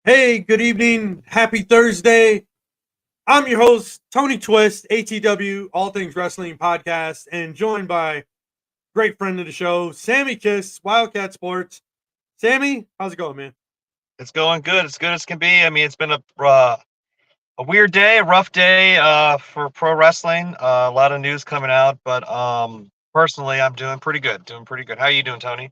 Hey, good evening. Happy Thursday. I'm your host, Tony Twist, ATW, All Things Wrestling Podcast, and joined by great friend of the show, Sammy Kiss, Wildcat Sports. Sammy, how's it going, man? It's going good. It's good as can be. I mean, it's been a weird day, a rough day for pro wrestling. A lot of news coming out, but personally, I'm doing pretty good. Doing pretty good. How are you doing, Tony?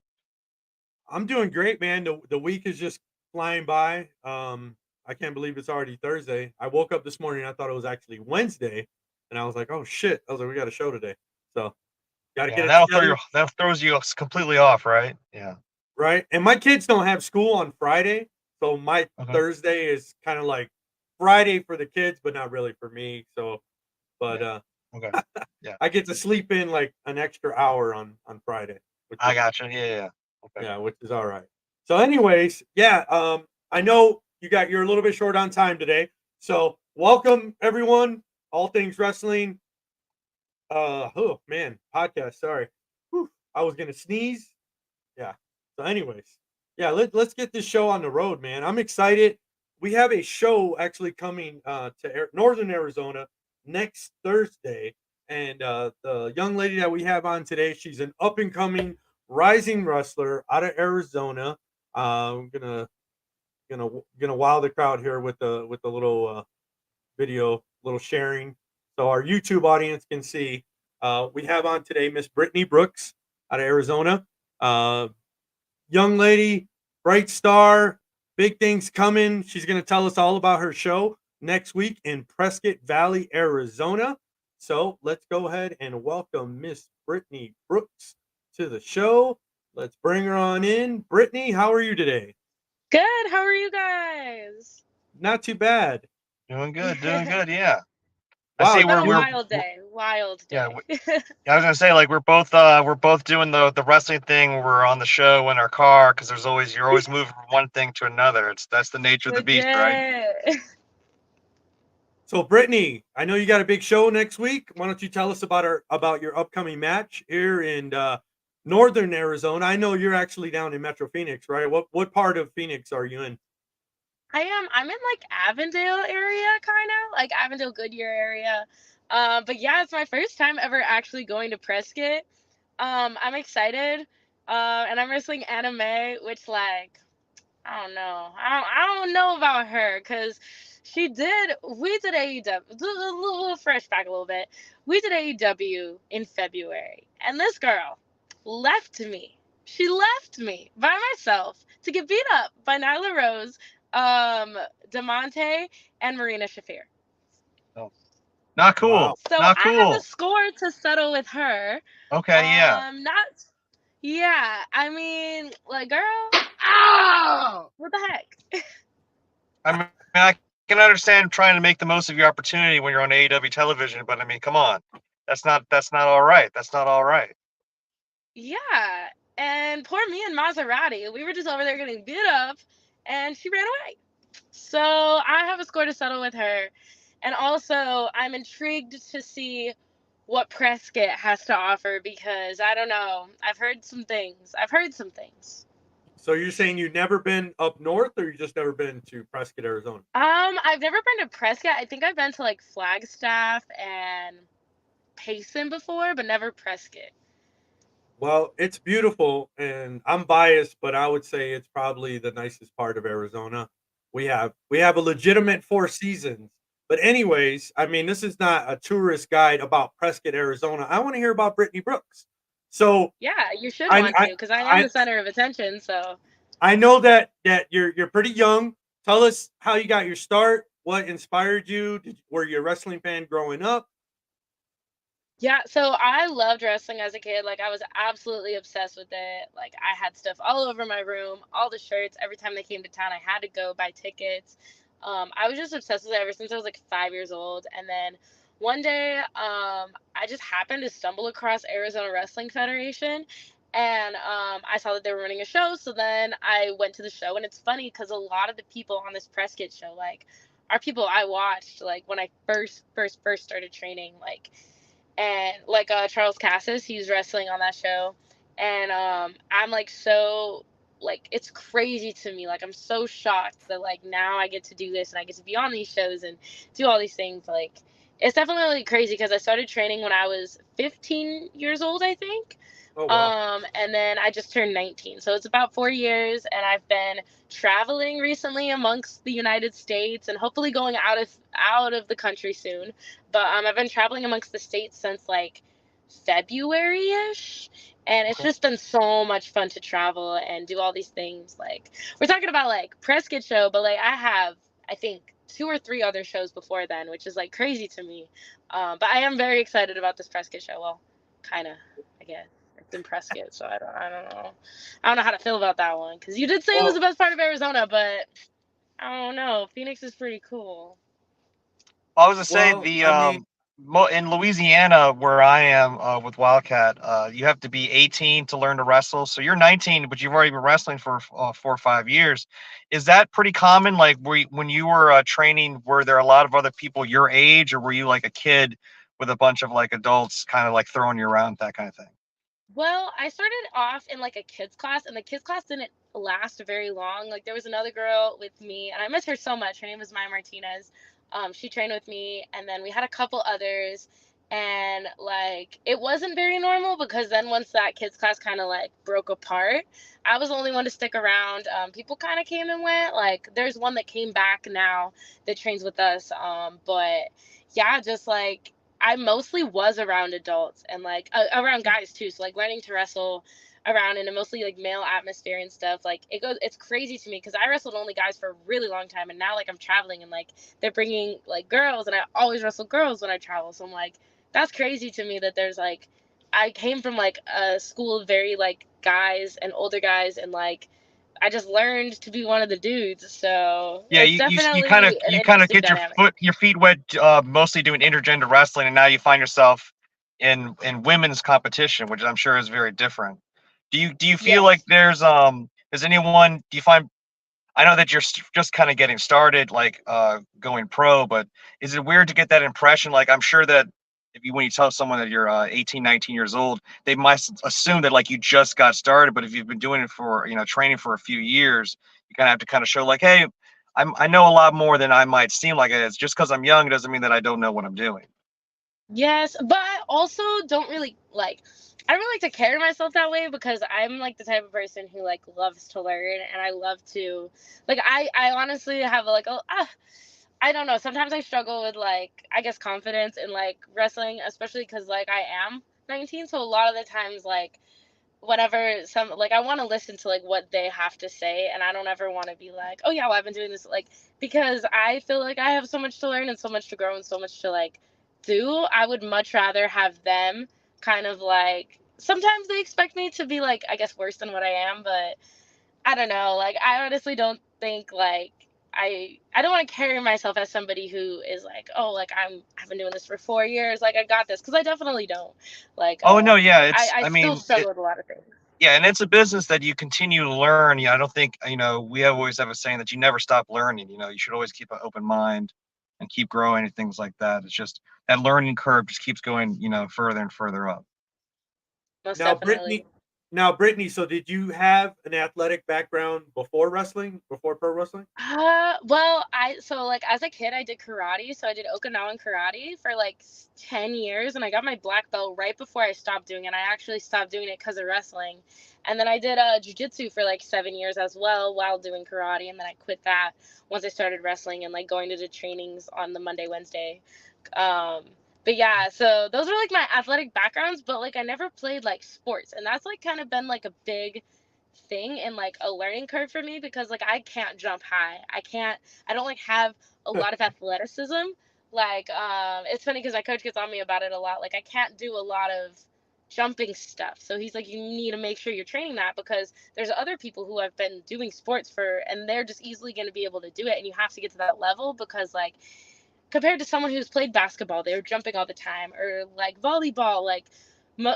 I'm doing great, man. The week is just flying by. I can't believe it's already Thursday. I woke up this morning, I thought it was actually Wednesday, and I was like, oh shit. I was like, we got a show today. So got to Yeah, get it together. that throws you completely off, right? Yeah. Right? And my kids don't have school on Friday, so my Okay. Thursday is kind of like Friday for the kids, but not really for me. So, but Yeah. Okay. Yeah. I get to sleep in like an extra hour on Friday, which I is gotcha. Yeah. Yeah. Okay. yeah, which is all right. So, anyways, yeah, I know you're a little bit short on time today, so welcome everyone, all things wrestling. Oh man, podcast. Sorry, Whew, I was gonna sneeze. Yeah. So, anyways, yeah, let's get this show on the road, man. I'm excited. We have a show actually coming to Northern Arizona next Thursday, and the young lady that we have on today, she's an up and coming rising wrestler out of Arizona. I'm gonna wow the crowd here with the little video, little sharing, so our YouTube audience can see. We have on today Miss Brittnie Brooks out of Arizona. Uh, Young lady, bright star, big things coming. She's going to tell us all about her show next week in Prescott Valley, Arizona. So let's go ahead and welcome Miss Brittnie Brooks to the show. Let's bring her on in. Brittnie, how are you today? Good. How are you guys? Not too bad. Doing good. Doing good. Yeah. I Wow, see. It's been did a you? wild day. Wild Yeah. day. I was gonna say like we're both doing the wrestling thing. We're on the show in our car because you're always moving from one thing to another. That's the nature of the beast, right? Legit. So, Brittnie, I know you got a big show next week. Why don't you tell us about your upcoming match here in Northern Arizona? I know you're actually down in Metro Phoenix, right? What part of Phoenix are you in? I am. I'm in like Avondale area, kind of like Avondale Goodyear area. But yeah, it's my first time ever actually going to Prescott. I'm excited. And I'm wrestling anime, which like I don't know. I don't know about her because we did AEW. A little fresh back a little bit. We did AEW in February, and this girl left me. She left me by myself to get beat up by Nyla Rose, Demonte, and Marina Shafir. Oh, not Wow. cool. So Not I have a cool. score to settle with her. Okay. Yeah. Not yeah. I mean, like, girl, oh, what the heck? I mean, I can understand trying to make the most of your opportunity when you're on AEW television, but I mean, come on, that's not all right. That's not all right. Yeah, and poor me and Maserati, we were just over there getting beat up, and she ran away. So I have a score to settle with her, and also I'm intrigued to see what Prescott has to offer because I don't know. I've heard some things. I've heard some things. So you're saying you've never been up north, or you just never been to Prescott, Arizona? I've never been to Prescott. I think I've been to like Flagstaff and Payson before, but never Prescott. Well, it's beautiful, and I'm biased, but I would say it's probably the nicest part of Arizona. We have a legitimate Four Seasons. But anyways, I mean, this is not a tourist guide about Prescott, Arizona. I want to hear about Brittany Brooks. So Yeah, you should I want to I because I am I, the center of attention. So I know that you're pretty young. Tell us how you got your start. What inspired you? Were you a wrestling fan growing up? yeah, so I loved wrestling as a kid. Like I was absolutely obsessed with it. Like I had stuff all over my room, all the shirts. Every time they came to town, I had to go buy tickets. I was just obsessed with it ever since I was like 5 years old. And then one day, I just happened to stumble across Arizona Wrestling Federation, and I saw that they were running a show. So then I went to the show, and it's funny because a lot of the people on this Prescott show, like, are people I watched like when I first started training, like and like Charles Cassis, he's wrestling on that show, and I'm like so like, it's crazy to me. Like, I'm so shocked that, like, now I get to do this and I get to be on these shows and do all these things. Like, it's definitely crazy because I started training when I was 15 years old, I think. Oh wow. And then I just turned 19. So it's about 4 years, and I've been traveling recently amongst the United States and hopefully going out of the country soon. But I've been traveling amongst the states since like February-ish. And it's Okay. just been so much fun to travel and do all these things. Like, we're talking about like Prescott show, but like I have, I think, 2 or 3 other shows before then, which is like crazy to me. But I am very excited about this Prescott show. Well, kind of, I guess. It's in Prescott, so I don't know. I don't know how to feel about that one, because you did say it was Well, the best part of Arizona, but I don't know. Phoenix is pretty cool. I was to say well, the I mean, in Louisiana where I am with Wildcat, you have to be 18 to learn to wrestle. So you're 19, but you've already been wrestling for 4 or 5 years. Is that pretty common? Like, when you were training, were there a lot of other people your age, or were you like a kid with a bunch of like adults kind of like throwing you around, that kind of thing? Well, I started off in like a kids class, and the kids class didn't last very long. Like, there was another girl with me, and I miss her so much. Her name was Maya Martinez. She trained with me, and then we had a couple others, and like it wasn't very normal because then once that kids class kind of like broke apart, I was the only one to stick around. People kind of came and went. Like, there's one that came back now that trains with us. But yeah, just like I mostly was around adults and like around guys too. So like learning to wrestle around in a mostly like male atmosphere and stuff. Like it's crazy to me because I wrestled only guys for a really long time, and now like I'm traveling and like they're bringing like girls, and I always wrestle girls when I travel. So I'm like, that's crazy to me that there's like, I came from like a school of very like guys and older guys, and like I just learned to be one of the dudes. So Yeah, it's definitely an you kind of interesting get dynamic. your feet wet, mostly doing intergender wrestling, and now you find yourself in women's competition, which I'm sure is very different. Do you feel like Yes. does anyone, do you find, I know that you're just kind of getting started, like going pro, but is it weird to get that impression? Like, I'm sure that if you when you tell someone that you're 18, 19 years old, they might assume that like you just got started. But if you've been doing it for, training for a few years, you kind of have to kind of show like, hey, I know a lot more than I might seem like it is. Just because I'm young doesn't mean that I don't know what I'm doing. Yes, but I also don't really like, I don't really like to carry myself that way because I'm like the type of person who like loves to learn, and I love to like I honestly have like I don't know, sometimes I struggle with like, I guess, confidence in like wrestling, especially because like I am 19, so a lot of the times like whenever some like I want to listen to like what they have to say, and I don't ever want to be like, oh yeah, well, I've been doing this, like, because I feel like I have so much to learn and so much to grow and so much to like do. I would much rather have them kind of like, sometimes they expect me to be like, I guess, worse than what I am, but I don't know. Like, I honestly don't think like I don't want to carry myself as somebody who is like, oh, like I've been doing this for 4 years, like I got this, because I definitely don't. Like, Oh no, yeah, I I still mean, struggle with a lot of things. yeah, and it's a business that you continue to learn. Yeah, I don't think, always have a saying that you never stop learning. You should always keep an open mind and keep growing and things like that. It's just that learning curve just keeps going, further and further up. Most now definitely. Brittany, Brittany. So, did you have an athletic background before wrestling, before pro wrestling? Well, I so like as a kid I did karate, so I did Okinawan karate for like 10 years, and I got my black belt right before I stopped doing it. I actually stopped doing it because of wrestling. And then I did jiu-jitsu for like 7 years as well while doing karate, and then I quit that once I started wrestling and like going to the trainings on the Monday, Wednesday. Um but yeah, so those are like my athletic backgrounds, but like I never played like sports, and that's like kind of been like a big thing and like a learning curve for me because like I can't jump high. I don't like have a lot of athleticism. Like it's funny because my coach gets on me about it a lot. Like, I can't do a lot of jumping stuff. So he's like, you need to make sure you're training that because there's other people who have been doing sports for, and they're just easily going to be able to do it, and you have to get to that level because like compared to someone who's played basketball, they're jumping all the time, or like volleyball, like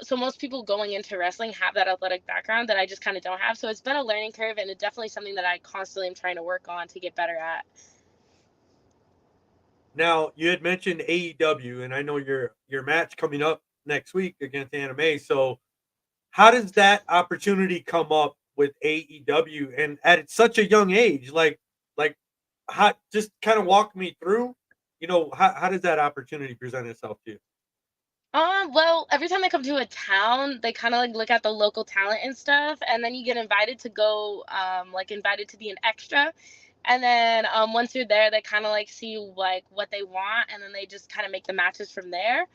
so most people going into wrestling have that athletic background that I just kind of don't have. So it's been a learning curve, and it's definitely something that I constantly am trying to work on to get better at. Now, you had mentioned AEW, and I know your match coming up next week against Anime. So, how does that opportunity come up with AEW and at such a young age. Like how, just kind of walk me through, how does that opportunity present itself to you? Well, every time they come to a town, they kind of like look at the local talent and stuff, and then you get invited to go, like invited to be an extra. And then once you're there, they kind of like see like what they want, and then they just kind of make the matches from there.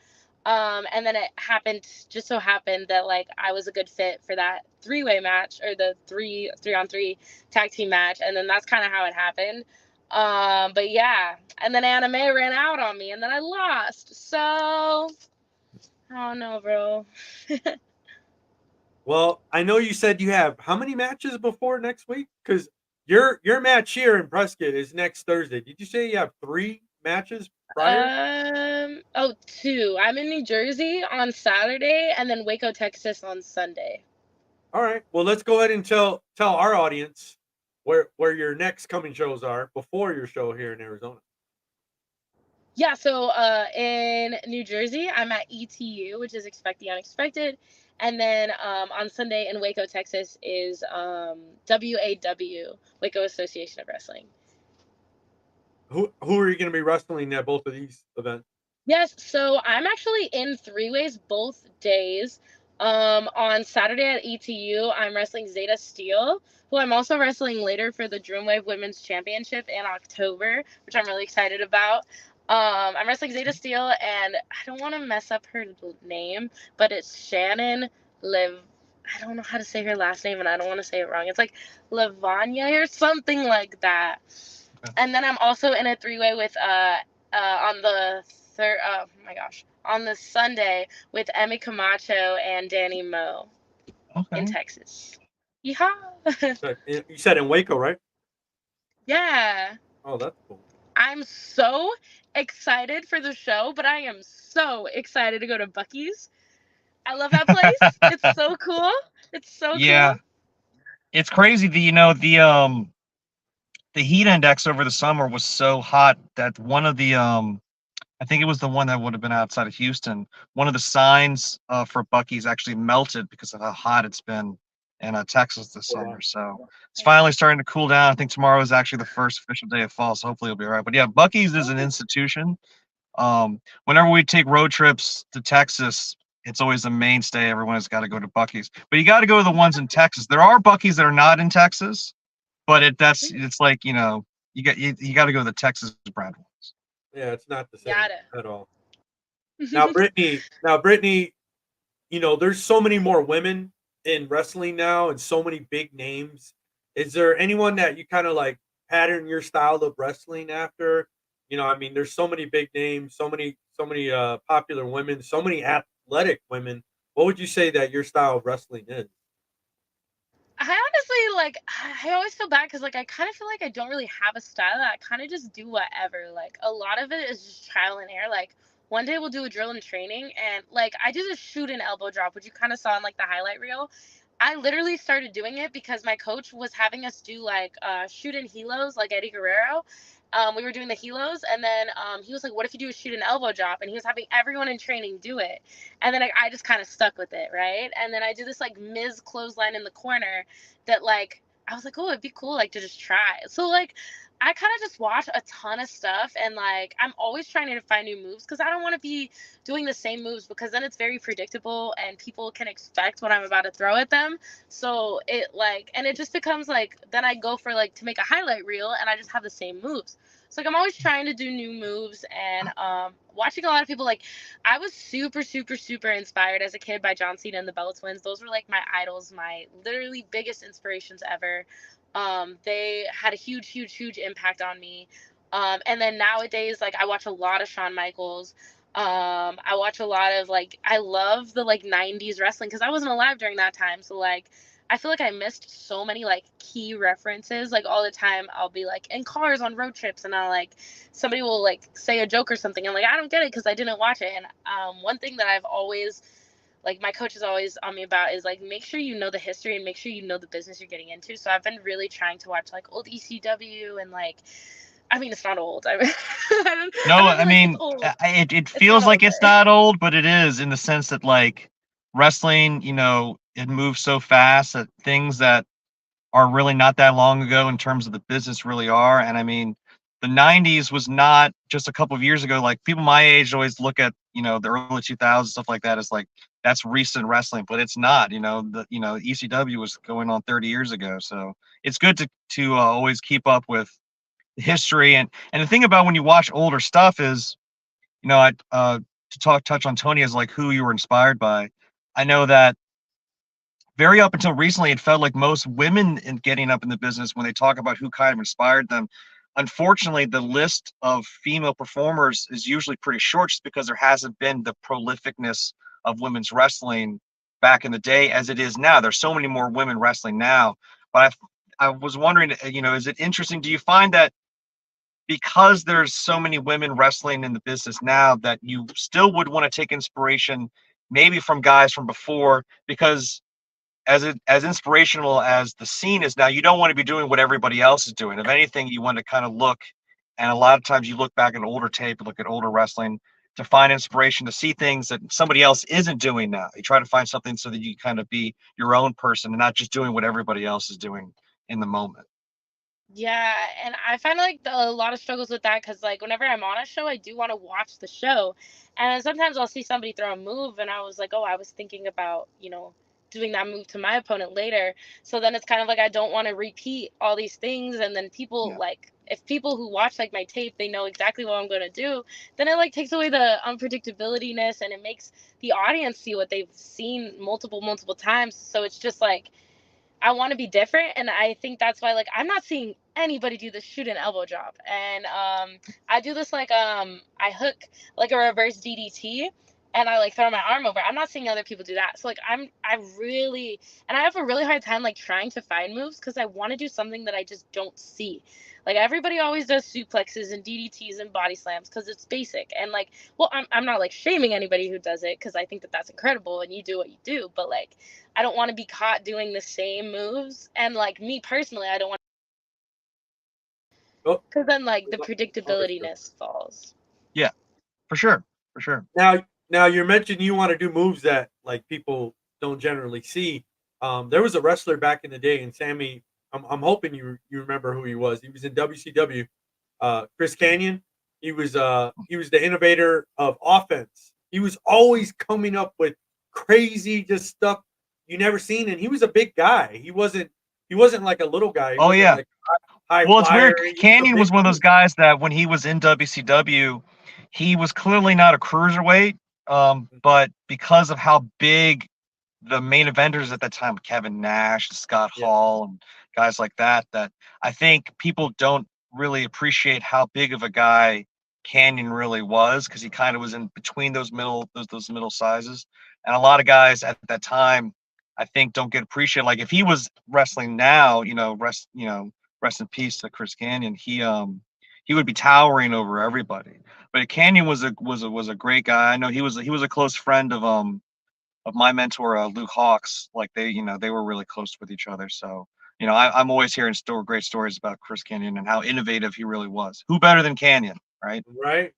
And then it happened, just so happened that like I was a good fit for that three-way match, or the three-on-three tag team match, and then that's kind of how it happened. But yeah, and then anime ran out on me, and then I lost. So I don't know, bro. Well, I know you said you have how many matches before next week? Because your match here in Prescott is next Thursday. Did you say you have 3 matches prior? Oh, 2. I'm in New Jersey on Saturday, and then Waco, Texas on Sunday. All right. Well, let's go ahead and tell our audience where your next coming shows are before your show here in Arizona. Yeah, so in New Jersey, I'm at ATW, which is Expect the Unexpected. And then on Sunday in Waco, Texas is WAW, Waco Association of Wrestling. Who are you going to be wrestling at both of these events? Yes, so I'm actually in 3-ways both days. On Saturday at ETU, I'm wrestling Zeta Steel, who I'm also wrestling later for the Dreamwave Women's Championship in October, which I'm really excited about. I'm wrestling Zeta Steel, and I don't want to mess up her name, but it's Shannon Liv. I don't know how to say her last name, and I don't want to say it wrong. It's like Lavanya or something like that. Okay. And then I'm also in a 3-way with on the third. Oh my gosh. On the Sunday with Emmy Camacho and Danny Moe in Texas. Yeehaw! You said in Waco, right? Yeah. Oh, that's cool. I'm so excited for the show, but I am so excited to go to Buc-ee's. I love that place. It's so cool. It's so cool. It's crazy. The heat index over the summer was so hot that one of the I think it was the one that would have been outside of Houston. One of the signs for Buc-ee's actually melted because of how hot it's been in Texas this summer. So it's finally starting to cool down. I think tomorrow is actually the first official day of fall, so hopefully it'll be all right. But yeah, Buc-ee's is an institution. Whenever we take road trips to Texas, it's always a mainstay. Everyone has got to go to Buc-ee's, but you got to go to the ones in Texas. There are Buc-ee's that are not in Texas, but it's like, you got to go to the Texas brand ones. Yeah, it's not the same at all. Now, Brittnie, there's so many more women in wrestling now and so many big names. Is there anyone that you kind of like pattern your style of wrestling after? There's so many big names, so many popular women, so many athletic women. What would you say that your style of wrestling is? I honestly, I always feel bad because, I kind of feel like I don't really have a style. I kind of just do whatever. A lot of it is just trial and error. One day we'll do a drill and training, and, I do the shoot and elbow drop, which you kind of saw in, the highlight reel. I literally started doing it because my coach was having us do, shoot and helos, like Eddie Guerrero. We were doing the helos, and then he was like, what if you do a shoot and elbow drop? And he was having everyone in training do it. And then I just kind of stuck with it, right? And then I do this Miz clothesline in the corner that I was like, oh, it'd be cool to just try. So I kind of just watch a ton of stuff, and I'm always trying to find new moves because I don't want to be doing the same moves, because then it's very predictable and people can expect what I'm about to throw at them. So it and it just becomes then I go for to make a highlight reel and I just have the same moves. So I'm always trying to do new moves, and watching a lot of people. I was super, super, super inspired as a kid by John Cena and the Bella Twins. Those were my idols, my literally biggest inspirations ever. They had a huge, huge, huge impact on me. And then nowadays, I watch a lot of Shawn Michaels. I watch a lot of I love the 90s wrestling because I wasn't alive during that time. So I feel I missed so many key references. All the time I'll be in cars on road trips, and I'll somebody will say a joke or something, and I don't get it because I didn't watch it. And one thing that I've always my coach is always on me about is make sure you know the history and make sure you know the business you're getting into. So I've been really trying to watch old ECW, and it's not old. It feels like it's not old, but it is, in the sense that wrestling, it moves so fast that things that are really not that long ago in terms of the business really are. And I mean, the 90s was not just a couple of years ago. Like people my age always look at, the early 2000s, stuff like that as like, that's recent wrestling, but it's not, ECW was going on 30 years ago. So it's good to always keep up with history. And the thing about when you watch older stuff is, to touch on Tony as like who you were inspired by. I know that very up until recently, it felt like most women in getting up in the business, when they talk about who kind of inspired them, unfortunately, the list of female performers is usually pretty short just because there hasn't been the prolificness of women's wrestling back in the day as it is now. There's so many more women wrestling now. But I was wondering, is it interesting? Do you find that because there's so many women wrestling in the business now that you still would want to take inspiration maybe from guys from before? Because as inspirational as the scene is now, you don't want to be doing what everybody else is doing. If anything, you want to kind of look, and a lot of times you look back at older tape, look at older wrestling to find inspiration, to see things that somebody else isn't doing now. You try to find something so that you kind of be your own person and not just doing what everybody else is doing in the moment. Yeah, and I find like a lot of struggles with that because like whenever I'm on a show, I do want to watch the show, and sometimes I'll see somebody throw a move, and I was like, oh, I was thinking about doing that move to my opponent later. So then it's kind of like I don't want to repeat all these things, and then people Yeah. like if people who watch like my tape, they know exactly what I'm gonna do, then it like takes away the unpredictabilityness, and it makes the audience see what they've seen multiple times. So it's just like I want to be different, and I think that's why like I'm not seeing anybody do the shoot and elbow drop, and I do this like I hook like a reverse DDT, and I like throw my arm over. I'm not seeing other people do that, so like I really, and I have a really hard time like trying to find moves because I want to do something that I just don't see. Like everybody always does suplexes and DDTs and body slams because it's basic, and like well I'm not like shaming anybody who does it because I think that that's incredible and you do what you do, but like I don't want to be caught doing the same moves. And like me personally, I don't want Oh, because then like the understood. predictabilityness falls. Yeah, for sure. For sure. Now you mentioned you want to do moves that like people don't generally see. There was a wrestler back in the day, and Sammy, I'm hoping you remember who he was. He was in WCW. Chris Canyon. He was the innovator of offense. He was always coming up with crazy just stuff you never seen, and he was a big guy. He wasn't like a little guy. He Oh, wasn't yeah. like high Well, it's flyer. weird. He was a Canyon big was one of those dude. guys that when he was in WCW, he was clearly not a cruiserweight. But because of how big the main eventers at that time, Kevin Nash, Scott Yeah, Hall, and guys like that, that I think people don't really appreciate how big of a guy Canyon really was because he kind of was in between those middle sizes. And a lot of guys at that time, I think, don't get appreciated. Like if he was wrestling now, rest in peace to Chris Canyon. He would be towering over everybody. But Canyon was a great guy. I know he was a close friend of my mentor, Luke Hawks. Like they were really close with each other. So, I'm always hearing great stories about Chris Canyon and how innovative he really was. Who better than Canyon, right? right.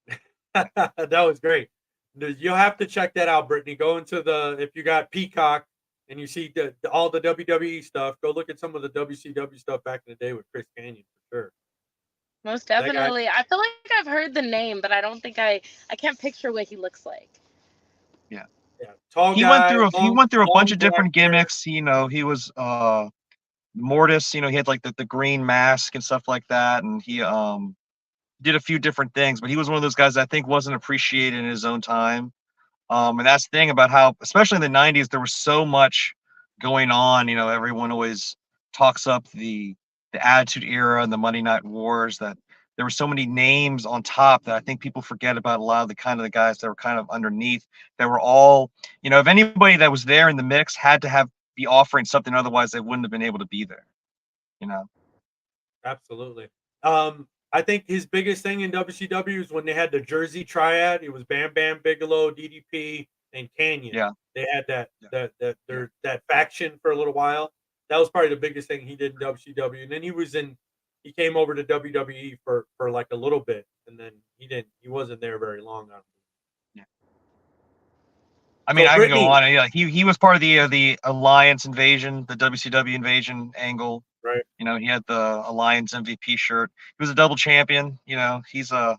That was great. You'll have to check that out, Brittany. Go into if you got Peacock and you see all the WWE stuff. Go look at some of the WCW stuff back in the day with Chris Canyon for sure. Most That guy, definitely. I feel like I've heard the name, but I don't think I can't picture what he looks like. Yeah. yeah, tall He went guy, through he long, went through a bunch long of black different hair. gimmicks. He was Mortis. He had like the green mask and stuff like that, and he did a few different things. But he was one of those guys that I think wasn't appreciated in his own time. And that's the thing about how, especially in the 90s, there was so much going on. Everyone always talks up the Attitude Era and the Monday Night Wars, that there were so many names on top that I think people forget about a lot of the guys that were kind of underneath, that were all, if anybody that was there in the mix had to be offering something, otherwise they wouldn't have been able to be there, you know? Absolutely. I think his biggest thing in WCW is when they had the Jersey Triad. It was Bam Bam Bigelow, DDP, and Canyon. Yeah. They had that Yeah. Yeah. that faction for a little while. That was probably the biggest thing he did in WCW. And then he came over to WWE for like a little bit, and then he wasn't there very long. Yeah. I mean, So I can go Brittany, on. Yeah, he was part of the Alliance invasion, the WCW invasion angle. Right. You know, he had the Alliance MVP shirt. He was a double champion. You know, he did a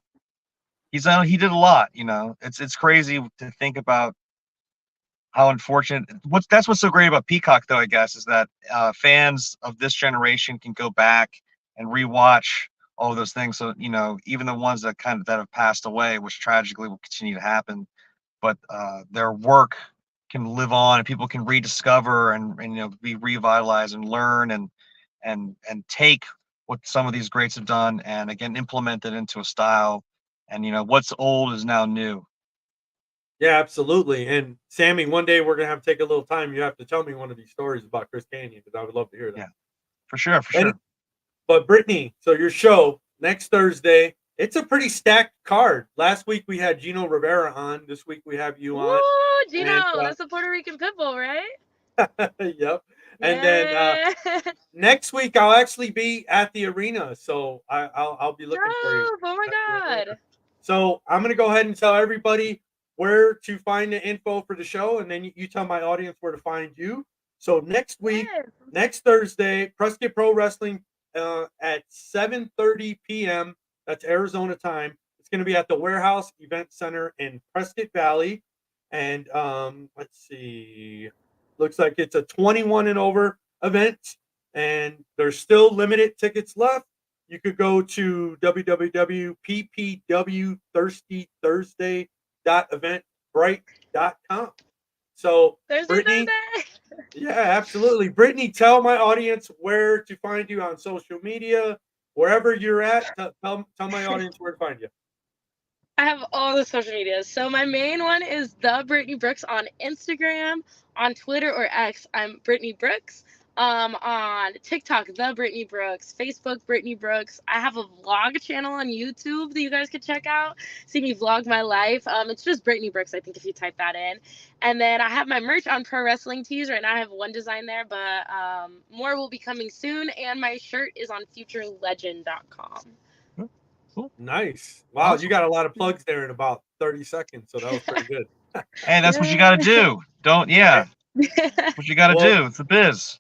lot. You know, it's crazy to think about how unfortunate. That's what's so great about Peacock, though, I guess, is that fans of this generation can go back and rewatch all of those things. So, you know, even the ones that have passed away, which tragically will continue to happen, but their work can live on, and people can rediscover and you know, be revitalized and learn and take what some of these greats have done and again implement it into a style. And you know, what's old is now new. Yeah, absolutely. And Sammy, one day we're gonna have to take a little time. You have to tell me one of these stories about Chris Canyon because I would love to hear that. Yeah, for sure, for Any, sure. but Brittnie, so your show next Thursday, it's a pretty stacked card. Last week we had Gino Rivera on. This week we have you on. Woo, Gino, And, that's a Puerto Rican pit bull, right? Yep. And then Yeah. next week I'll actually be at the arena, so I'll be looking for you. Dope. Oh my at the arena. God. So I'm gonna go ahead and tell everybody where to find the info for the show, and then you tell my audience where to find you. So next week, Yes. next Thursday, Prescott Pro Wrestling at 7:30 p.m. That's Arizona time. It's going to be at the Warehouse Event Center in Prescott Valley, and let's see, looks like it's a 21 and over event, and there's still limited tickets left. You could go to www.ppwthirstythursday.eventbrite.com. So, Thursday, Brittnie, Thursday. yeah, absolutely. Brittnie, tell my audience where to find you on social media, wherever you're at. Tell my audience where to find you. I have all the social medias. So my main one is The Brittnie Brooks on Instagram, on Twitter or X, I'm Brittnie Brooks. On TikTok, The Brittnie Brooks, Facebook, Brittnie Brooks. I have a vlog channel on YouTube that you guys could check out. See me vlog my life. It's just Brittnie Brooks, I think, if you type that in. And then I have my merch on Pro Wrestling Tees. Right now I have one design there, but more will be coming soon. And my shirt is on futurelegend.com. Cool. Nice. Wow, Awesome. you got a lot of plugs there in about 30 seconds, so that was pretty good. Hey, that's what you got to do. What you got to Well- do. It's the biz.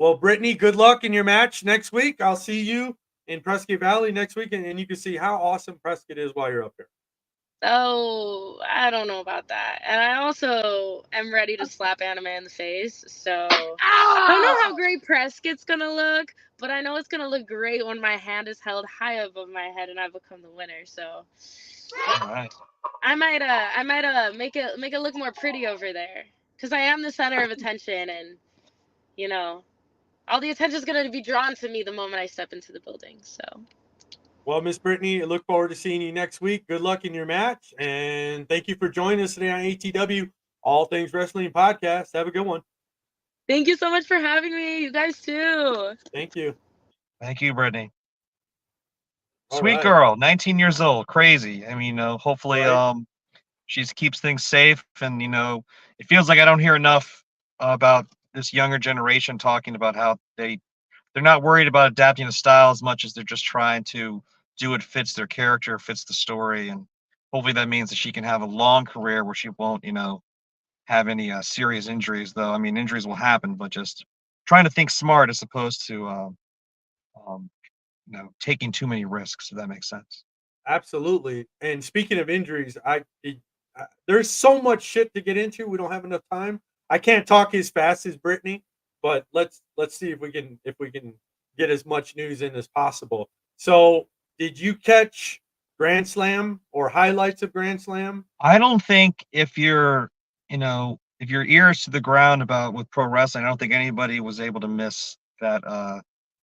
Well, Brittnie, good luck in your match next week. I'll see you in Prescott Valley next week, and you can see how awesome Prescott is while you're up here. Oh, I don't know about that. And I also am ready to slap Anime in the face. So I don't know how great Prescott's gonna look, but I know it's gonna look great when my hand is held high above my head and I become the winner. So All right. I might make it look more pretty over there. Because I am the center of attention, and you know, all the attention's gonna be drawn to me the moment I step into the building. So Well, Miss Brittnie, I look forward to seeing you next week. Good luck in your match, and thank you for joining us today on ATW All Things Wrestling Podcast. Have a good one. thank you so much for having me. You guys too. Thank you. Thank you, Brittnie. All Sweet right. girl, 19 years old, crazy. I mean, hopefully, Right. she keeps things safe, and you know, it feels like I don't hear enough about this younger generation talking about how they're not worried about adapting a style as much as they're just trying to do what fits their character, fits the story, and hopefully that means that she can have a long career where she won't, you know, have any serious injuries. Though, I mean, injuries will happen, but just trying to think smart as opposed to, you know, taking too many risks. If that makes sense. Absolutely. And speaking of injuries, there's so much shit to get into. We don't have enough time. I can't talk as fast as Brittnie, but let's see if we can get as much news in as possible. So, did you catch Grand Slam or highlights of Grand Slam? I don't think if you're, you know, if your ears to the ground about with pro wrestling, I don't think anybody was able to miss that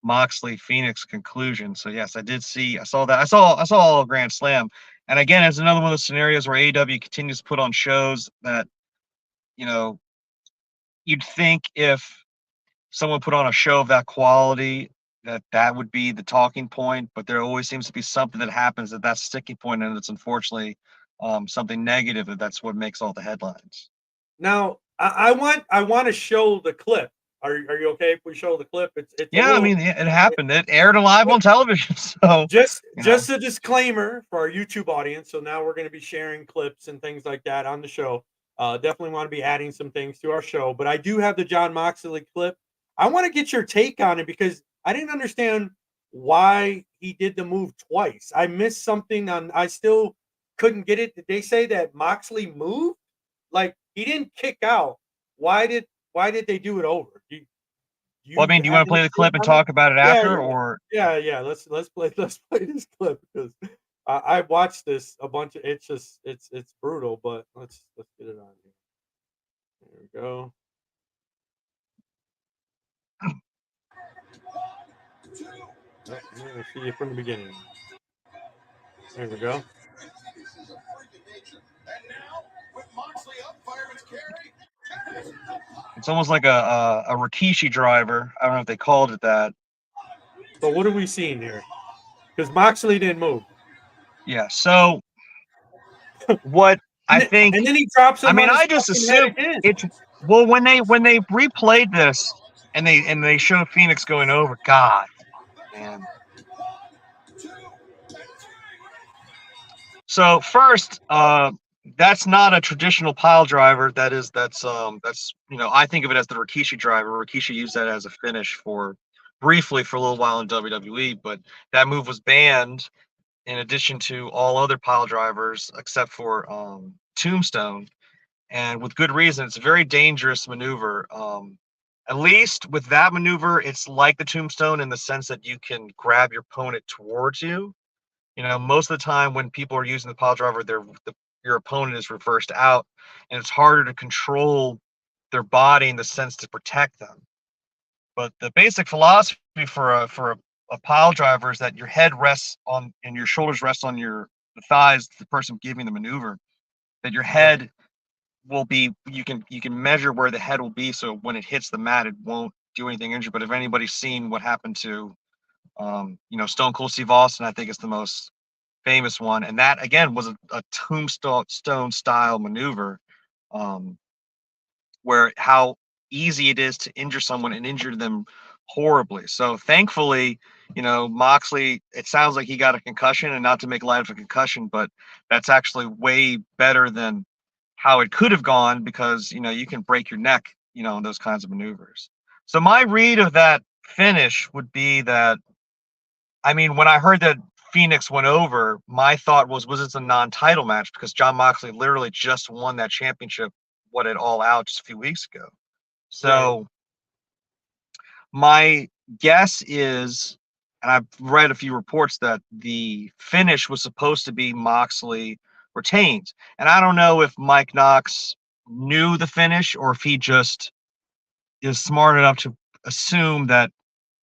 Moxley Phoenix conclusion. So yes, I saw that. I saw all of Grand Slam. And again, it's another one of those scenarios where AEW continues to put on shows that, you know, you'd think if someone put on a show of that quality that would be the talking point, but there always seems to be something that happens that's sticking point, and it's unfortunately something negative, and that's what makes all the headlines. Now, I want to show the clip. Are you okay if we show the clip? It's Yeah, I mean, it happened. It aired live on television. So just you know. a disclaimer for our YouTube audience. So now we're going to be sharing clips and things like that on the show. Definitely want to be adding some things to our show, but I do have the John Moxley clip. I want to get your take on it because I didn't understand why he did the move twice. I missed something on. I still couldn't get it. Did they say that Moxley moved? Like he didn't kick out. Why did they do it over? Do Well, I mean, do you want to play the clip and talk about it after, or? Yeah. Let's play this clip because I watched this a bunch of. It's brutal, but let's get it on here. There we go. I'm gonna see it from the beginning. There we go. It's almost like a Rikishi driver. I don't know if they called it that. So what are we seeing here? Because Moxley didn't move. Yeah. So what I think, and then he drops him. I mean, I just assume it's well when they replayed this and they showed Phoenix going over. God, man. So first, that's not a traditional pile driver. That's I think of it as the Rikishi driver. Rikishi used that as a finish briefly for a little while in WWE, but that move was banned in addition to all other pile drivers except for Tombstone, and with good reason. It's a very dangerous maneuver. At least with that maneuver, it's like the Tombstone in the sense that you can grab your opponent towards you. Most of the time when people are using the pile driver, your opponent is reversed out, and it's harder to control their body in the sense to protect them. But the basic philosophy for a pile driver is that your head rests on and your shoulders rest on the thighs of the person giving the maneuver. That your head will be, you can measure where the head will be, so when it hits the mat, it won't do anything injured. But if anybody's seen what happened to Stone Cold Steve Austin, I think it's the most famous one, and that again was a Tombstone style maneuver, where how easy it is to injure someone and injure them horribly. So thankfully, Moxley, it sounds like he got a concussion, and not to make light of a concussion, but that's actually way better than how it could have gone, because you can break your neck in those kinds of maneuvers. So my read of that finish would be that, I mean, when I heard that Phoenix went over, my thought was it a non-title match, because Jon Moxley literally just won that championship at All Out just a few weeks ago. So my guess is, and I've read a few reports, that the finish was supposed to be Moxley retained. And I don't know if Mike Knox knew the finish or if he just is smart enough to assume that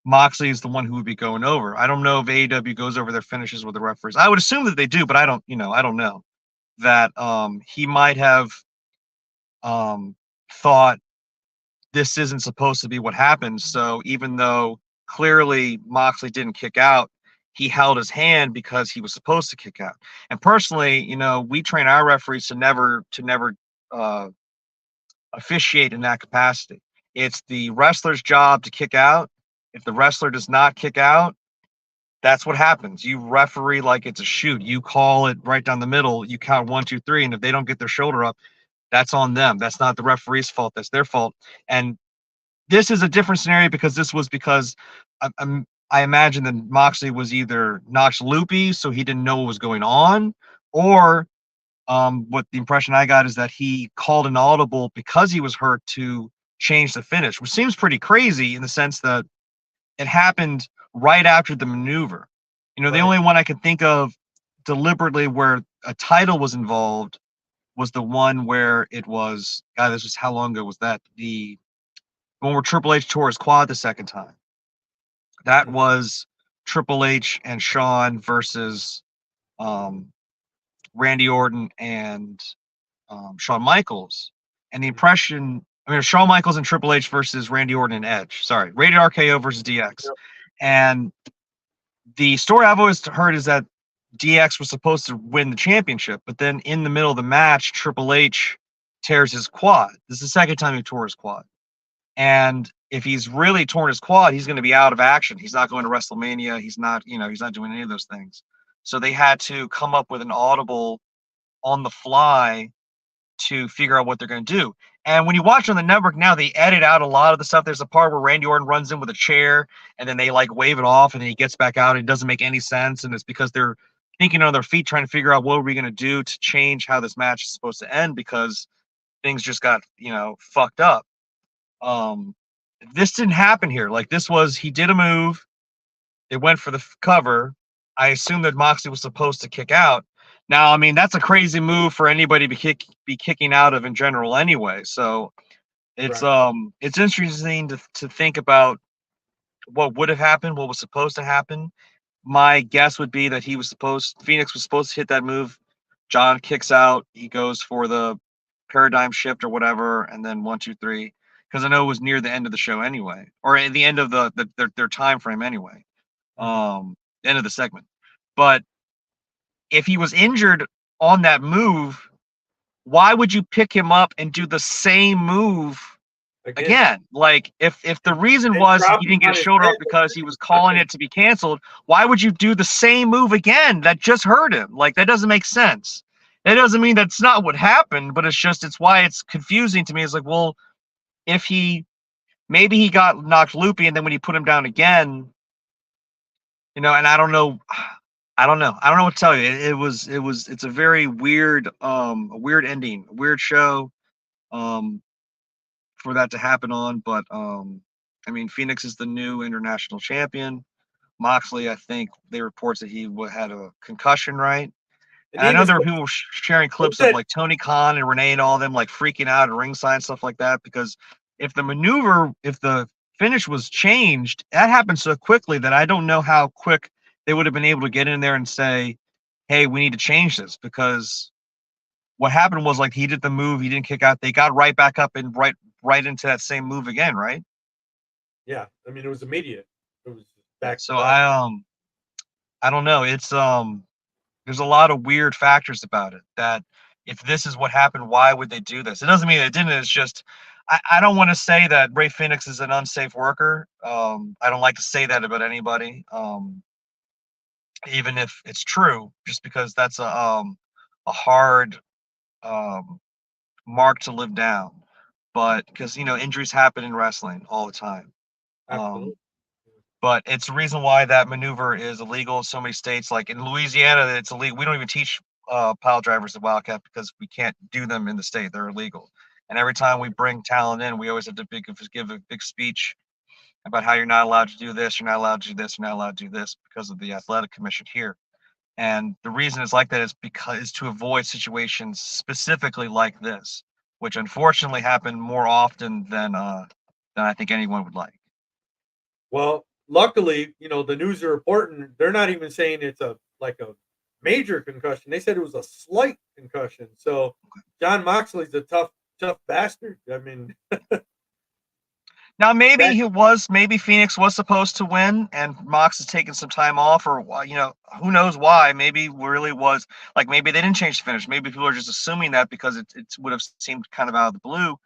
Moxley is the one who would be going over. I don't know if AEW goes over their finishes with the referees. I would assume that they do, but I don't know that he might have thought this isn't supposed to be what happens. So even though clearly Moxley didn't kick out, he held his hand because he was supposed to kick out. And personally, we train our referees to never officiate in that capacity. It's the wrestler's job to kick out. If the wrestler does not kick out, that's what happens. You referee like it's a shoot. You call it right down the middle. You count 1, 2, 3, and if they don't get their shoulder up, that's on them. That's not the referee's fault. That's their fault. And this is a different scenario because I imagine that Moxley was either knocked loopy, so he didn't know what was going on, or what the impression I got is that he called an audible because he was hurt to change the finish, which seems pretty crazy in the sense that it happened right after the maneuver. The only one I could think of deliberately where a title was involved was the one where it was, God, this was, how long ago was that? The one where Triple H tore his quad the second time. That was Triple H and Shawn versus Randy Orton and Shawn Michaels. And the impression, Shawn Michaels and Triple H versus Randy Orton and Edge. Sorry, Rated RKO versus DX. Yep. And the story I've always heard is that DX was supposed to win the championship, but then in the middle of the match, Triple H tears his quad. This is the second time he tore his quad. And if he's really torn his quad, he's going to be out of action. He's not going to WrestleMania. He's not doing any of those things. So they had to come up with an audible on the fly to figure out what they're going to do. And when you watch on the network now, they edit out a lot of the stuff. There's a part where Randy Orton runs in with a chair, and then they like wave it off, and then he gets back out. And it doesn't make any sense, and it's because they're thinking on their feet, trying to figure out what are we going to do to change how this match is supposed to end because things just got fucked up. This didn't happen here. Like this was he did a move, it went for the cover. I assume that Moxley was supposed to kick out. Now, I mean, that's a crazy move for anybody to be kicking out of in general anyway. So it's it's interesting to think about what would have happened, what was supposed to happen. My guess would be that Phoenix was supposed to hit that move. John kicks out, he goes for the paradigm shift or whatever, and then 1, 2, 3. Because I know it was near the end of the show anyway, or at the end of their time frame anyway. End of the segment. But if he was injured on that move, why would you pick him up and do the same move again? Like if the reason was he didn't get his shoulder up because he was calling it to be canceled, why would you do the same move again that just hurt him? Like that doesn't make sense. It doesn't mean that's not what happened, but it's why it's confusing to me. It's like, well, if maybe he got knocked loopy, and then when you put him down again, and I don't know what to tell you. It's a very weird, weird ending, a weird show, for that to happen on. But I mean, Phoenix is the new international champion. Moxley, I think they reports that he had a concussion, right? And I know there were people sharing clips of like Tony Khan and Renee and all of them like freaking out at ringside and stuff like that, because if the finish was changed, that happened so quickly that I don't know how quick they would have been able to get in there and say, hey, we need to change this, because what happened was like he did the move, he didn't kick out, they got right back up and right into that same move again, right? Yeah, I mean it was immediate. It was back. So I don't know. It's there's a lot of weird factors about it, that if this is what happened, why would they do this? It doesn't mean they didn't. It's just I don't want to say that Ray Phoenix is an unsafe worker. I don't like to say that about anybody, even if it's true, just because that's a hard mark to live down. But because injuries happen in wrestling all the time. Absolutely. But it's the reason why that maneuver is illegal in so many states. Like in Louisiana, it's illegal. We don't even teach pile drivers at Wildcat because we can't do them in the state. They're illegal. And every time we bring talent in, we always have to give a big speech about how you're not allowed to do this, you're not allowed to do this, you're not allowed to do this because of the athletic commission here. And the reason it's like that is because to avoid situations specifically like this, which unfortunately happen more often than I think anyone would like. Well, luckily, the news are reporting they're not even saying it's a major concussion. They said it was a slight concussion. So John Moxley's a tough bastard. I mean, now maybe maybe Phoenix was supposed to win and Mox is taking some time off, or who knows why. Maybe really was like, maybe they didn't change the finish. Maybe people are just assuming that because it would have seemed kind of out of the blue,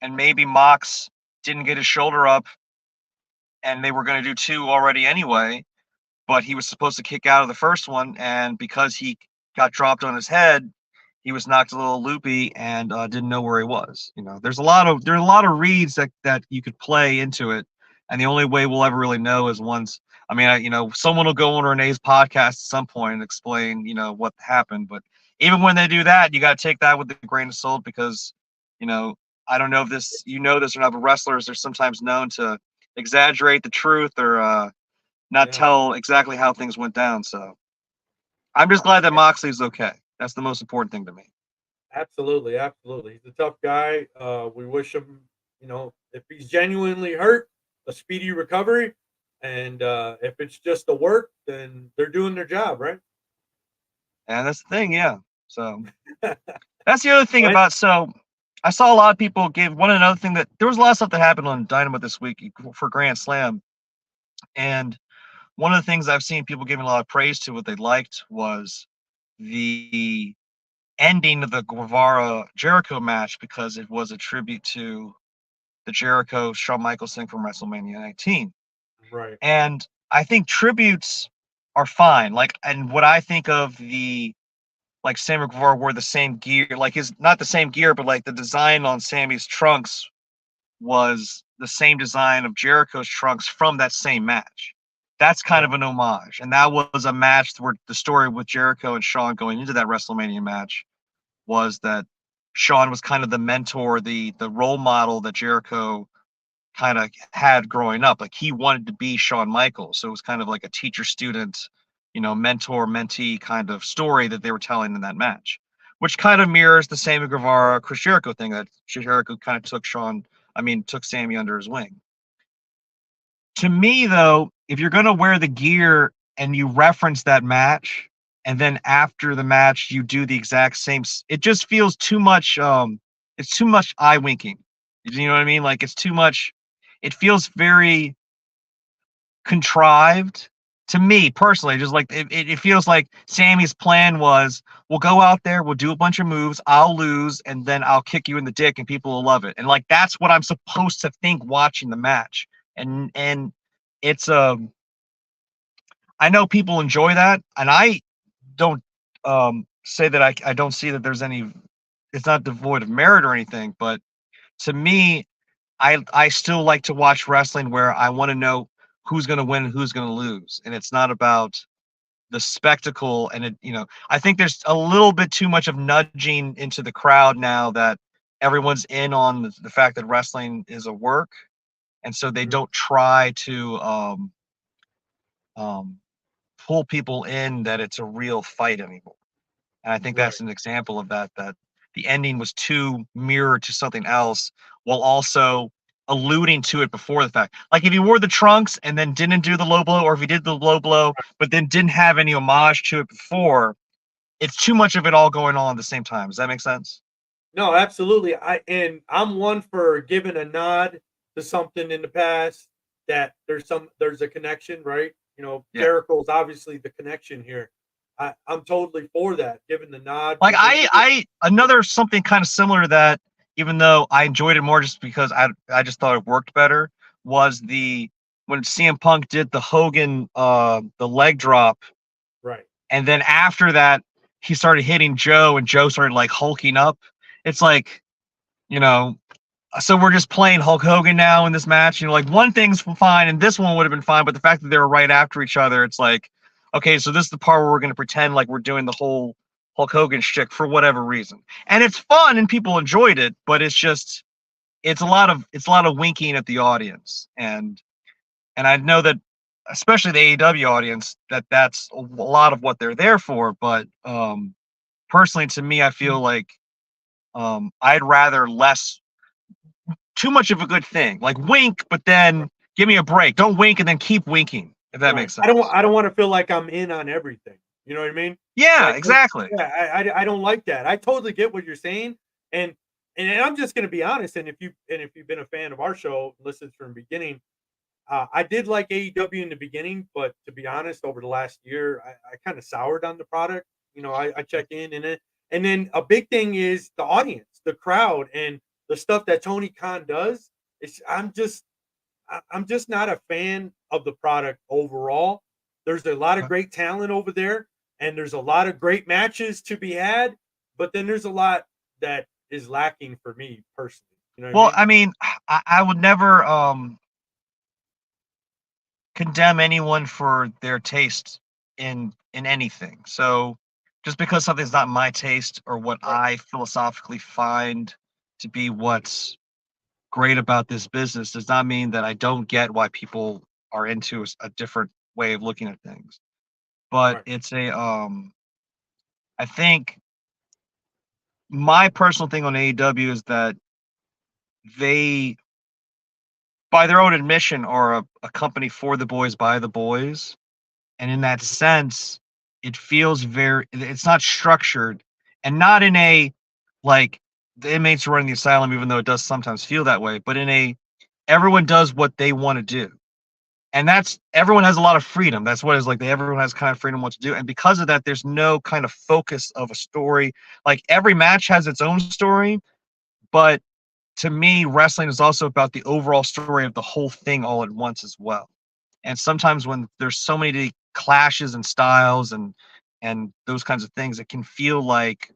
and maybe Mox didn't get his shoulder up and they were going to do 2 already anyway, but he was supposed to kick out of the first one, and because he got dropped on his head, he was knocked a little loopy and didn't know where he was. There's a lot of reads that you could play into it, and the only way we'll ever really know is once. I mean, someone will go on Renee's podcast at some point and explain, what happened. But even when they do that, you got to take that with a grain of salt, because, I don't know if this or not, but wrestlers are sometimes known to exaggerate the truth or not tell exactly how things went down. So I'm just glad that Moxley's okay. That's the most important thing to me. Absolutely. He's a tough guy. We wish him, if he's genuinely hurt, a speedy recovery. And if it's just a work, then they're doing their job, right? And that's the thing, yeah. So that's the other thing about. So I saw a lot of people give another thing, that there was a lot of stuff that happened on Dynamite this week for Grand Slam, and one of the things I've seen people giving a lot of praise to, what they liked, was the ending of the Guevara Jericho match, because it was a tribute to the Jericho Shawn Michaels thing from WrestleMania 19. Right. And I think tributes are fine. Like, and what I think of the like Sammy Guevara wore the same gear, like not the same gear, but like the design on Sammy's trunks was the same design of Jericho's trunks from that same match. That's kind of an homage. And that was a match where the story with Jericho and Shawn going into that WrestleMania match was that Shawn was kind of the mentor, the role model that Jericho kind of had growing up. Like he wanted to be Shawn Michaels. So it was kind of like a teacher-student, mentor mentee kind of story that they were telling in that match, which kind of mirrors the Sammy Guevara Chris Jericho thing that Jericho kind of took Sammy under his wing. To me, though, if you're going to wear the gear and you reference that match, and then after the match you do the exact same, it just feels too much. It's too much eye winking. You know what I mean? Like it's too much. It feels very contrived to me personally. Just like it feels like Sammy's plan was, we'll go out there, we'll do a bunch of moves, I'll lose, and then I'll kick you in the dick, and people will love it. And like that's what I'm supposed to think watching the match. And it's I know people enjoy that, and I don't say that I don't see that there's any. It's not devoid of merit or anything, but to me, I still like to watch wrestling where I want to know who's going to win and who's going to lose, and it's not about the spectacle. And I think there's a little bit too much of nudging into the crowd now that everyone's in on the fact that wrestling is a work, and so they don't try to pull people in that it's a real fight anymore. And I think that's an example of that the ending was too mirrored to something else while also alluding to it before the fact. Like if you wore the trunks and then didn't do the low blow, or if you did the low blow but then didn't have any homage to it before, it's too much of it all going on at the same time. Does that make sense? No, absolutely. I'm one for giving a nod to something in the past that there's a connection, right? Jericho's obviously the connection here. I'm totally for that, giving the nod. Like another something kind of similar to that, even though I enjoyed it more just because I just thought it worked better, was when CM Punk did the Hogan the leg drop. Right. And then after that, he started hitting Joe, and Joe started like hulking up. It's like, so we're just playing Hulk Hogan now in this match. Like one thing's fine, and this one would have been fine, but the fact that they were right after each other, it's like, okay, so this is the part where we're going to pretend like we're doing the whole Hulk Hogan shtick for whatever reason, and it's fun and people enjoyed it, but it's a lot of winking at the audience, and I know that especially the AEW audience that's a lot of what they're there for, but personally to me, I feel like I'd rather less. Too much of a good thing. Like wink, but then give me a break. Don't wink and then keep winking, if that makes sense. I don't want to feel like I'm in on everything. You know what I mean? Yeah, like, exactly. Yeah, I don't like that. I totally get what you're saying, and I'm just gonna be honest. And if you've been a fan of our show, listened from the beginning, I did like AEW in the beginning, but to be honest, over the last year, I kind of soured on the product. I check in it, and then a big thing is the audience, the crowd, and the stuff that Tony Khan does. I'm just not a fan of the product overall. There's a lot of great talent over there, and there's a lot of great matches to be had, but then there's a lot that is lacking for me personally. Well, I mean, I would never condemn anyone for their taste in anything. So just because something's not my taste or what I philosophically find to be what's great about this business does not mean that I don't get why people are into a different way of looking at things. But it's I think my personal thing on AEW is that they, by their own admission, are a company for the boys, by the boys. And in that sense, it feels it's not structured, and not in a, like, the inmates are running the asylum, even though it does sometimes feel that way, but in everyone does what they want to do. And everyone has a lot of freedom. That's what it's like. Everyone has kind of freedom what to do. And because of that, there's no kind of focus of a story. Like every match has its own story, but to me, wrestling is also about the overall story of the whole thing all at once as well. And sometimes when there's so many clashes and styles and and those kinds of things, it can feel like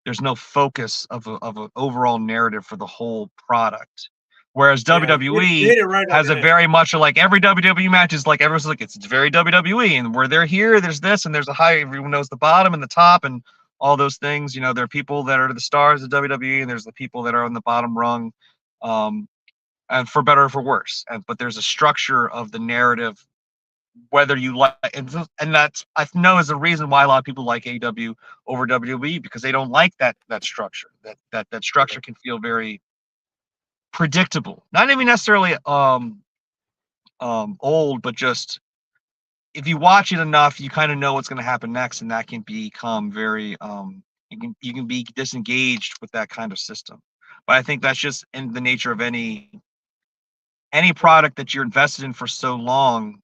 there's no focus of an overall narrative for the whole product. Whereas Yeah, you WWE hit it right on has the a head. very much like every WWE match is like everyone's like it's very WWE, and where they're here, there's this, and there's a high. Everyone knows the bottom and the top, and all those things. You know, there are people that are the stars of WWE, and there's the people that are on the bottom rung, and for better or for worse. But there's a structure of the narrative, whether you like, and that's I know is the reason why a lot of people like AEW over WWE, because they don't like that structure. That structure can feel very predictable. Not even necessarily old, but just if you watch it enough, you kind of know what's going to happen next, and that can become very you can be disengaged with that kind of system. But I think that's just in the nature of any product that you're invested in for so long.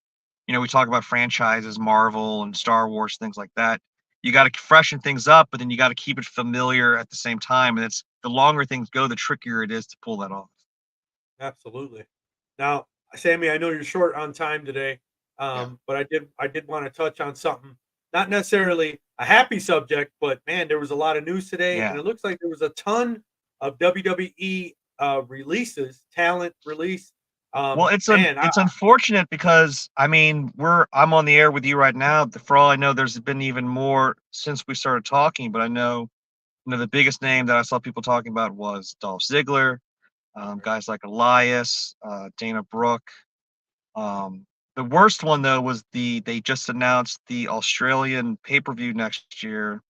You know, we talk about franchises, Marvel and Star Wars, things like that. You got to freshen things up, but then you got to keep it familiar at the same time. And it's the longer things go, the trickier it is to pull that off. Absolutely. Now, Sammy, I know you're short on time today, but I did want to touch on something, not necessarily a happy subject, but man, there was a lot of news today, and Yeah. it looks like there was a ton of WWE releases, talent release. Well, it's Man, unfortunate because I mean I'm on the air with you right now. For all I know, there's been even more since we started talking. But I know, the biggest name that I saw people talking about was Dolph Ziggler, guys like Elias, Dana Brooke. The worst one though was they just announced the Australian pay-per-view next year,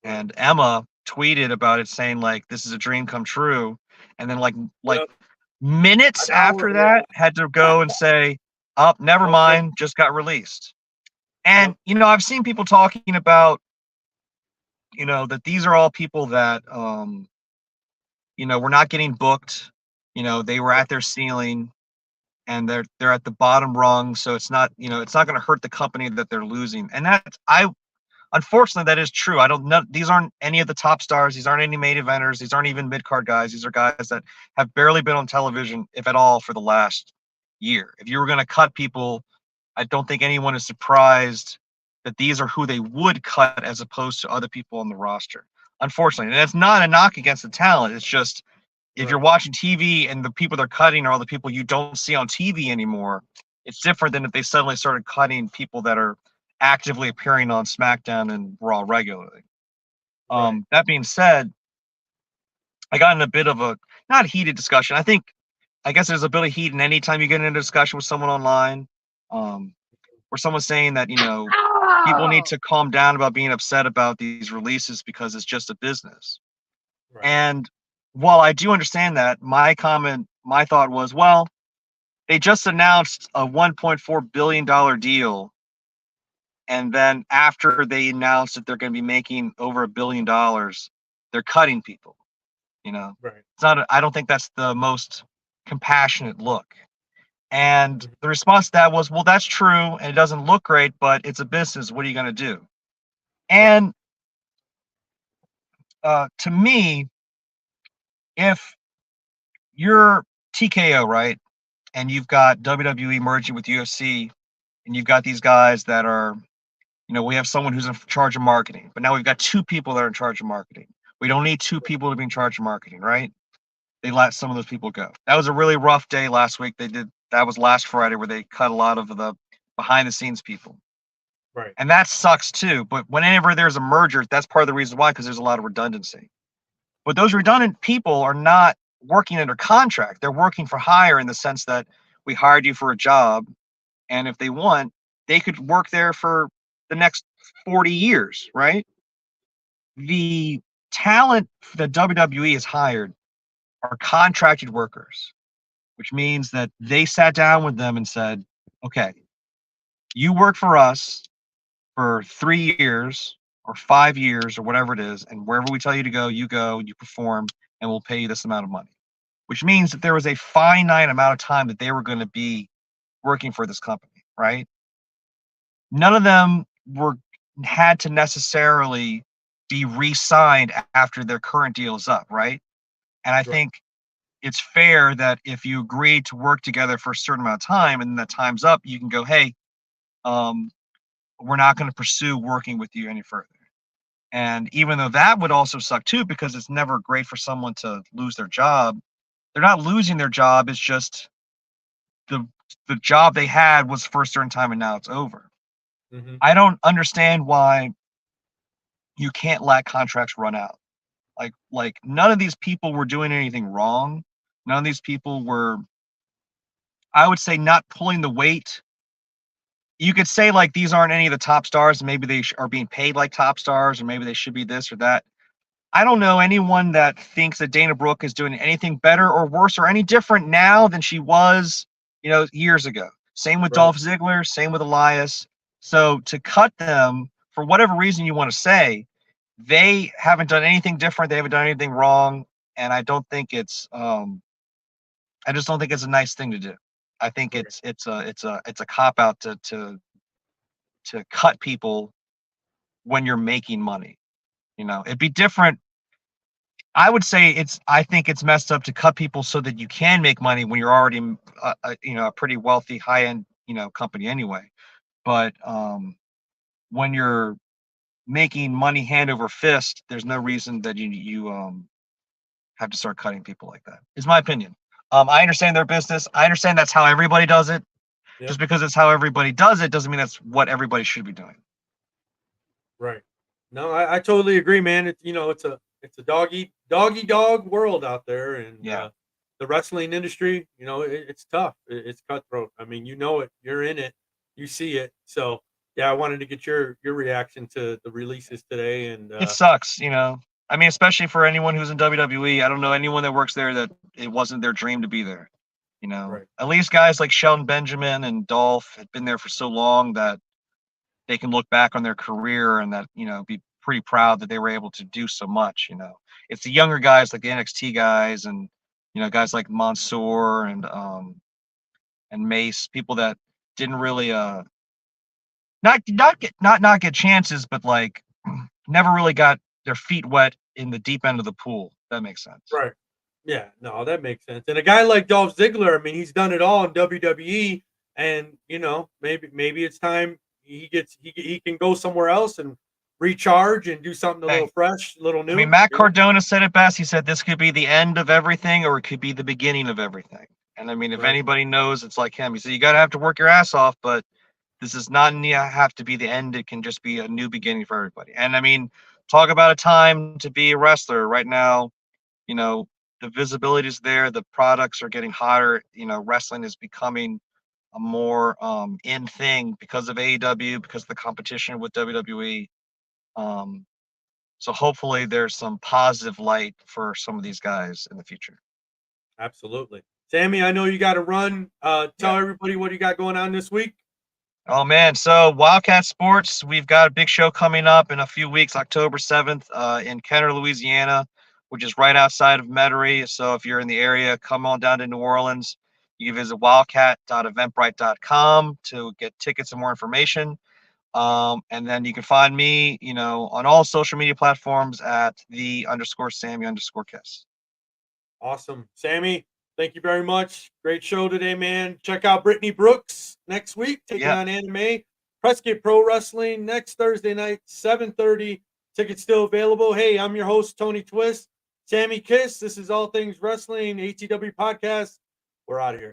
and Emma tweeted about it saying like this is a dream come true, and then like yep, minutes an hour, after yeah. that had to go and say, "Oh, never Okay, mind, just got released." And yep, I've seen people talking about that these are all people that were not getting booked. They were right, at their ceiling, and they're at the bottom rung, so it's not it's not going to hurt the company that they're losing. And that I unfortunately that is true. I don't know, these aren't any of the top stars, these aren't any main eventers, these aren't even mid-card guys. These are guys that have barely been on television, if at all, for the last year. If you were going to cut people, I don't think anyone is surprised that these are who they would cut as opposed to other people on the roster, unfortunately. And it's not a knock against the talent, it's just if you're right, watching TV and the people they're cutting are all the people you don't see on TV anymore, it's different than if they suddenly started cutting people that are actively appearing on SmackDown and Raw regularly. right. That being said, I got in a bit of a not heated discussion. I guess there's a bit of heat in any time you get into a discussion with someone online, where someone's saying that people need to calm down about being upset about these releases because it's just a business. Right. And while I do understand that, my thought was, well, they just announced a $1.4 billion deal. And then after they announced that they're going to be making over $1 billion, they're cutting people. Right. I don't think that's the most compassionate look. And Mhm. the response to that was, well, that's true. And it doesn't look great, but it's a business. What are you going to do? Right. And to me, if you're TKO, right? And you've got WWE merging with UFC, and you've got these guys that are, we have someone who's in charge of marketing, but now we've got two people that are in charge of marketing. We don't need two people to be in charge of marketing, right? They let some of those people go. That was a really rough day last week. That was last Friday where they cut a lot of the behind the scenes people. Right. And that sucks too. But whenever there's a merger, that's part of the reason why, because there's a lot of redundancy. But those redundant people are not working under contract. They're working for hire in the sense that we hired you for a job, and if they want, they could work there for the next 40 years, right? The talent that WWE has hired are contracted workers, which means that they sat down with them and said, okay, you work for us for 3 years or 5 years or whatever it is, and wherever we tell you to go, you perform, and we'll pay you this amount of money. Which means that there was a finite amount of time that they were going to be working for this company, right? None of them had to necessarily be re-signed after their current deal is up, right? And I Right. think it's fair that if you agree to work together for a certain amount of time and that time's up, you can go, hey, we're not going to pursue working with you any further. And even though that would also suck too, because it's never great for someone to lose their job, they're not losing their job. It's just the job they had was for a certain time and now it's over. Mm-hmm. I don't understand why you can't let contracts run out. Like none of these people were doing anything wrong. None of these people were, I would say, not pulling the weight. You could say like these aren't any of the top stars, and maybe they are being paid like top stars, or maybe they should be this or that. I don't know anyone that thinks that Dana Brooke is doing anything better or worse or any different now than she was, years ago. Same with Right. Dolph Ziggler, same with Elias. So to cut them for whatever reason you want to say, they haven't done anything different. They haven't done anything wrong, and I don't think it's. I just don't think it's a nice thing to do. I think Right. it's a cop out to cut people when you're making money. It'd be different. I would say I think it's messed up to cut people so that you can make money when you're already a pretty wealthy high end company anyway. But when you're making money hand over fist, there's no reason that you have to start cutting people like that. Is my opinion. I understand their business. I understand that's how everybody does it. Yep. Just because it's how everybody does it doesn't mean that's what everybody should be doing. Right. No, I totally agree, man. It's a dog world out there, and Yeah. The wrestling industry, it's tough. It's cutthroat. I mean, it. You're in it. You see it. So yeah, I wanted to get your reaction to the releases today, and It sucks, I mean, especially for anyone who's in WWE. I don't know anyone that works there that it wasn't their dream to be there. Right. At least guys like Shelton Benjamin and Dolph had been there for so long that they can look back on their career and that, be pretty proud that they were able to do so much. It's the younger guys like the NXT guys and, guys like Mansoor and Mace, people that didn't really not get chances, but like never really got their feet wet in the deep end of the pool. That makes sense. Right. Yeah, no, that makes sense. And a guy like Dolph Ziggler, I mean, he's done it all in WWE, and maybe it's time he can go somewhere else and recharge and do something a little fresh, a little new. I mean, Matt Cardona said it best. He said this could be the end of everything, or it could be the beginning of everything. And I mean, if anybody knows, it's like him. He said you gotta have to work your ass off, but this is not have to be the end. It can just be a new beginning for everybody. And I mean, talk about a time to be a wrestler right now. The visibility is there. The products are getting hotter. Wrestling is becoming a more in thing because of AEW, because of the competition with WWE. So hopefully there's some positive light for some of these guys in the future. Absolutely. Sammy, I know you got to run. Tell everybody what you got going on this week. Oh man, so Wildcat Sports, we've got a big show coming up in a few weeks, October 7th, in Kenner, Louisiana, which is right outside of Metairie. So if you're in the area, come on down to New Orleans. You can visit wildcat.eventbrite.com to get tickets and more information. And then you can find me, on all social media platforms at _Sammy_Kiss. Awesome. Sammy, thank you very much. Great show today, man. Check out Brittnie Brooks next week, taking on Anime. Prescott Pro Wrestling next Thursday night, 7:30. Tickets still available. Hey, I'm your host, Tony Twist. Sammy Kiss. This is All Things Wrestling, ATW Podcast. We're out of here.